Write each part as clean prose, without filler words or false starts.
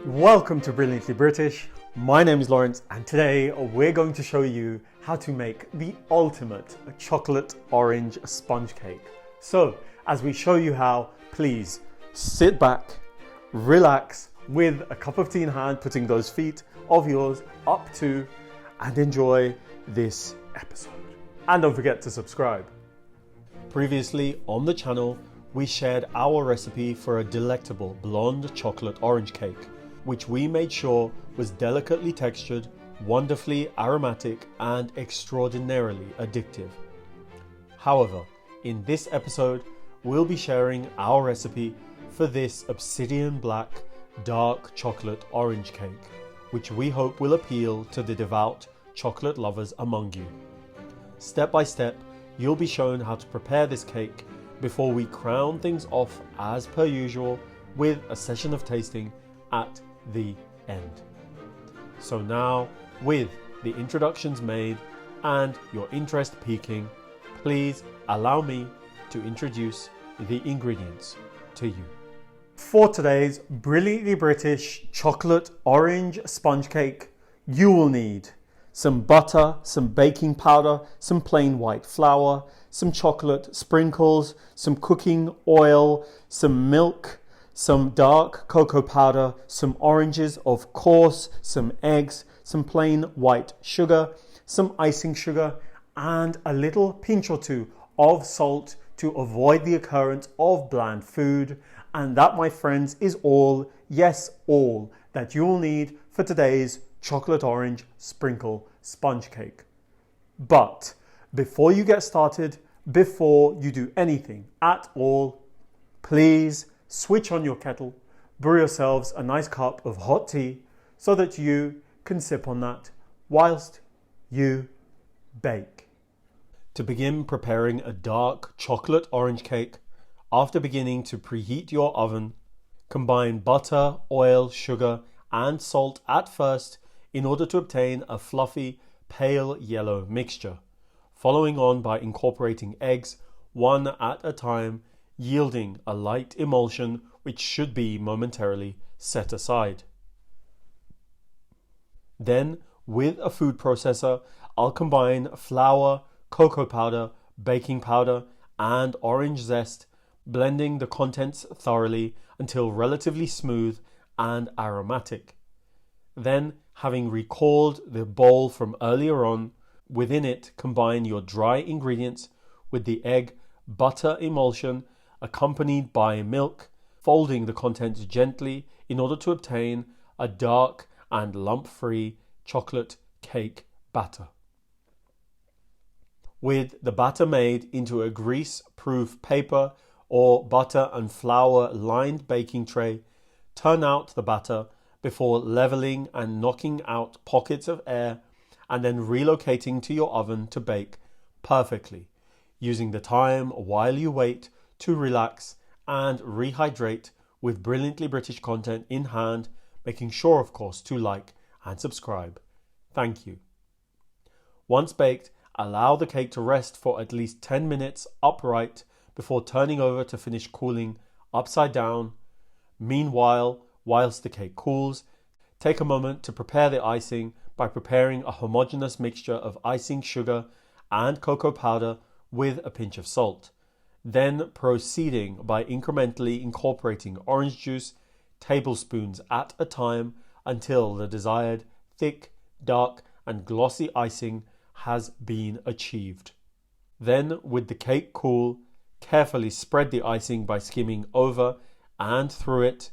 Welcome to Brilliantly British. My name is Lawrence and today we're going to show you how to make the ultimate chocolate orange sponge cake. So as we show you how, please sit back, relax with a cup of tea in hand, putting those feet of yours up to, and enjoy this episode. And don't forget to subscribe. Previously on the channel, we shared our recipe for a delectable blonde chocolate orange cake, which we made sure was delicately textured, wonderfully aromatic, and extraordinarily addictive. However, in this episode, we'll be sharing our recipe for this obsidian black dark chocolate orange cake, which we hope will appeal to the devout chocolate lovers among you. Step by step, you'll be shown how to prepare this cake before we crown things off as per usual with a session of tasting at the end. So now, with the introductions made and your interest peaking, please allow me to introduce the ingredients to you. For today's Brilliantly British chocolate orange sponge cake, you will need some butter, some baking powder, some plain white flour, some chocolate sprinkles, some cooking oil, some milk, some dark cocoa powder, some oranges of course, some eggs, some plain white sugar, some icing sugar, and a little pinch or two of salt to avoid the occurrence of bland food. And that, my friends, is all, yes, all that you will need for today's chocolate orange sprinkle sponge cake. But before you get started, before you do anything at all, please switch on your kettle, brew yourselves a nice cup of hot tea so that you can sip on that whilst you bake. To begin preparing a dark chocolate orange cake, after beginning to preheat your oven, combine butter, oil, sugar and salt at first in order to obtain a fluffy, pale yellow mixture, following on by incorporating eggs one at a time, yielding a light emulsion which should be momentarily set aside. Then, with a food processor, I'll combine flour, cocoa powder, baking powder, and orange zest, blending the contents thoroughly until relatively smooth and aromatic. Then, having recalled the bowl from earlier on, within it combine your dry ingredients with the egg butter emulsion accompanied by milk, folding the contents gently in order to obtain a dark and lump-free chocolate cake batter. With the batter made into a grease-proof paper or butter and flour lined baking tray, turn out the batter before leveling and knocking out pockets of air, and then relocating to your oven to bake perfectly, using the time while you wait to relax and rehydrate with Brilliantly British content in hand, making sure, of course, to like and subscribe. Thank you. Once baked, allow the cake to rest for at least 10 minutes upright before turning over to finish cooling upside down. Meanwhile, whilst the cake cools, take a moment to prepare the icing by preparing a homogeneous mixture of icing sugar and cocoa powder with a pinch of salt. Then proceeding by incrementally incorporating orange juice, tablespoons at a time, until the desired thick, dark and glossy icing has been achieved. Then, with the cake cool, carefully spread the icing by skimming over and through it,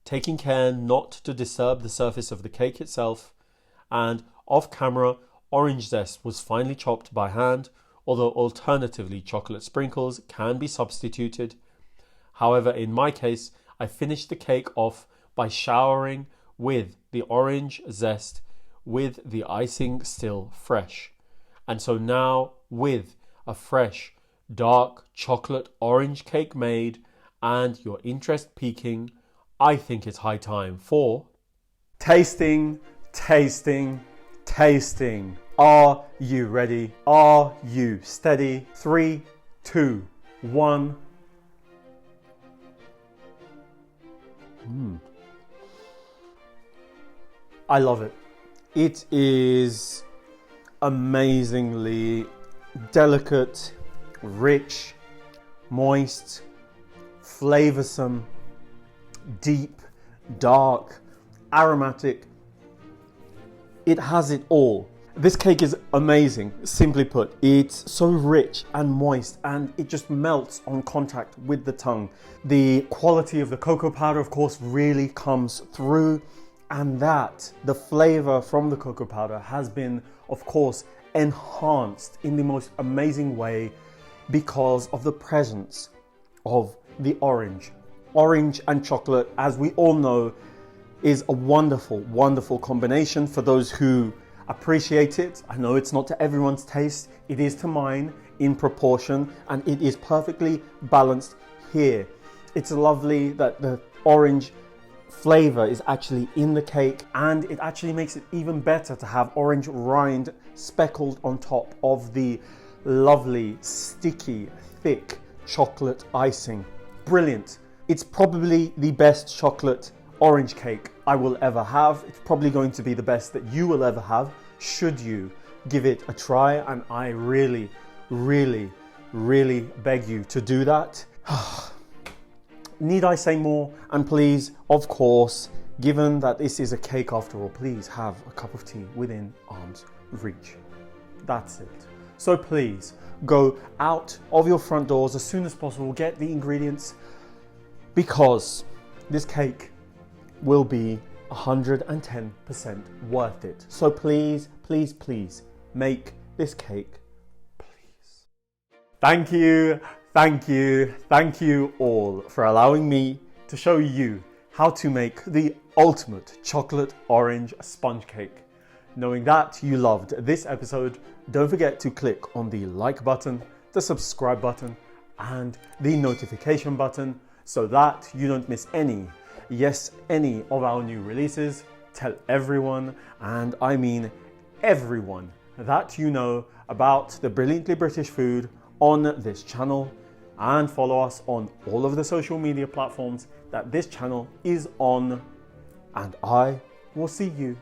taking care not to disturb the surface of the cake itself. And off camera, orange zest was finely chopped by hand, although alternatively chocolate sprinkles can be substituted. However, in my case, I finished the cake off by showering with the orange zest with the icing still fresh. And so now, with a fresh, dark chocolate orange cake made and your interest peaking, I think it's high time for tasting, tasting, tasting. Are you ready? Are you steady? 3, 2, 1. I love it. It is amazingly delicate, rich, moist, flavoursome, deep, dark, aromatic. It has it all. This cake is amazing. Simply put, it's so rich and moist and it just melts on contact with the tongue. The quality of the cocoa powder, of course, really comes through, and that the flavor from the cocoa powder has been, of course, enhanced in the most amazing way because of the presence of the orange. Orange and chocolate, as we all know, is a wonderful, wonderful combination for those who appreciate it. I know it's not to everyone's taste. It is to mine in proportion, and it is perfectly balanced here. It's lovely that the orange flavor is actually in the cake, and it actually makes it even better to have orange rind speckled on top of the lovely, sticky, thick chocolate icing. Brilliant. It's probably the best chocolate orange cake I will ever have. It's probably going to be the best that you will ever have, should you give it a try, and I really, really, really beg you to do that. Need I say more? And please, of course, given that this is a cake after all, please have a cup of tea within arm's reach. That's it. So please go out of your front doors as soon as possible, get the ingredients, because this cake will be 110% worth it. So please, please, please make this cake, please. Thank you, thank you, thank you all for allowing me to show you how to make the ultimate chocolate orange sponge cake. Knowing that you loved this episode, don't forget to click on the like button, the subscribe button, and the notification button so that you don't miss any of our new releases. Tell everyone, and I mean everyone, that you know about the brilliantly British food on this channel, and follow us on all of the social media platforms that this channel is on, and I will see you